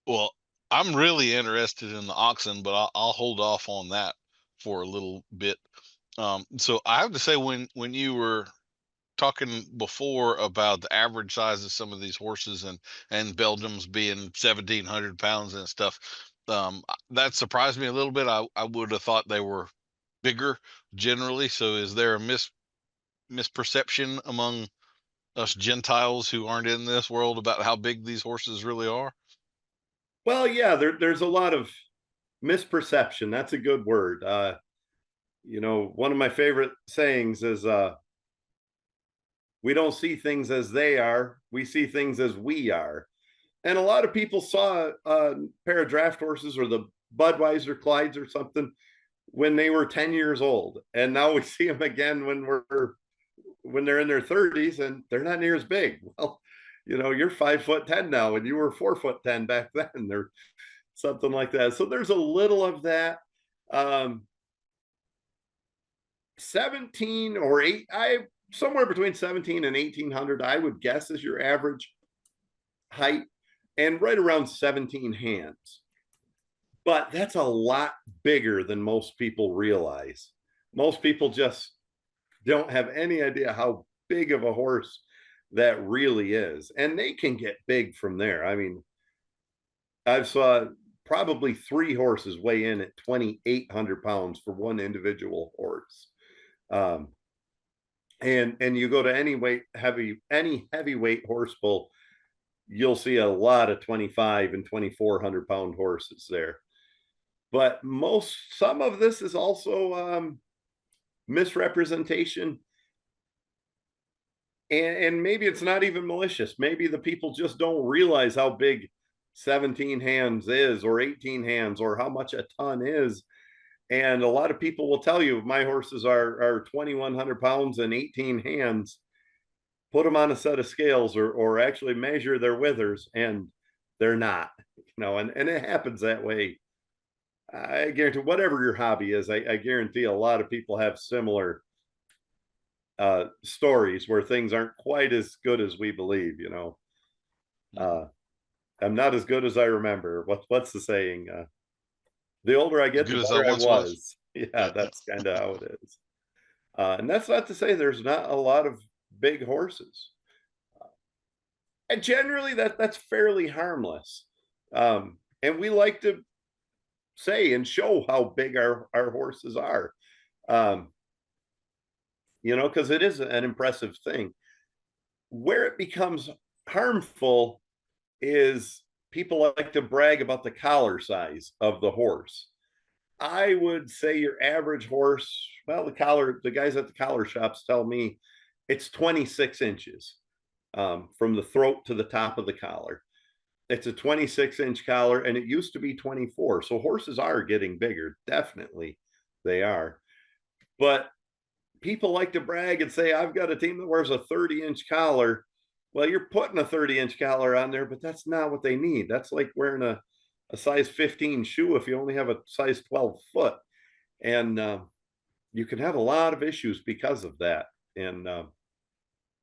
Well, I'm really interested in the oxen, but I'll hold off on that for a little bit. So I have to say, when you were talking before about the average size of some of these horses and Belgium's being 1,700 pounds and stuff, that surprised me a little bit. I would have thought they were bigger generally. So is there a misperception among us Gentiles who aren't in this world about how big these horses really are? Well, yeah, there's a lot of misperception. That's a good word. One of my favorite sayings is we don't see things as they are, we see things as we are. And a lot of people saw a pair of draft horses or the Budweiser Clydes or something when they were 10 years old. And now we see them again when they're in their 30s and they're not near as big. Well, you're 5'10" now and you were 4'10" back then, or something like that. So there's a little of that. 17 or 8, I somewhere between 17 and 1800, I would guess, is your average height, and right around 17 hands. But that's a lot bigger than most people realize. Most people just don't have any idea how big of a horse that really is. And they can get big from there. I mean, I've saw probably 3 horses weigh in at 2,800 pounds for one individual horse. Um, and you go to any heavyweight horse bull, you'll see a lot of 25 and 2,400 pound horses there. But some of this is also misrepresentation, and maybe it's not even malicious. Maybe the people just don't realize how big 17 hands is, or 18 hands, or how much a ton is. And a lot of people will tell you, my horses are 2,100 pounds and 18 hands. Put them on a set of scales, or actually measure their withers, and they're not. And it happens that way. I guarantee, whatever your hobby is, I guarantee a lot of people have similar stories where things aren't quite as good as we believe. Mhm. Uh, I'm not as good as I remember. What's the saying? The older I As get, good the as I better I once was. was. Yeah, Yeah, yeah. that's kind of how it is. And that's not to say there's not a lot of big horses. And generally, that's fairly harmless. And we like to say and show how big our horses are. Um, because it is an impressive thing. Where it becomes harmful is people like to brag about the collar size of the horse. I would say your average horse, well, the guys at the collar shops tell me it's 26 inches from the throat to the top of the collar. It's a 26-inch collar, and it used to be 24. So horses are getting bigger. Definitely they are. But people like to brag and say, I've got a team that wears a 30-inch collar. Well, you're putting a 30-inch collar on there, but that's not what they need. That's like wearing a size 15 shoe if you only have a size 12 foot. And you can have a lot of issues because of that. And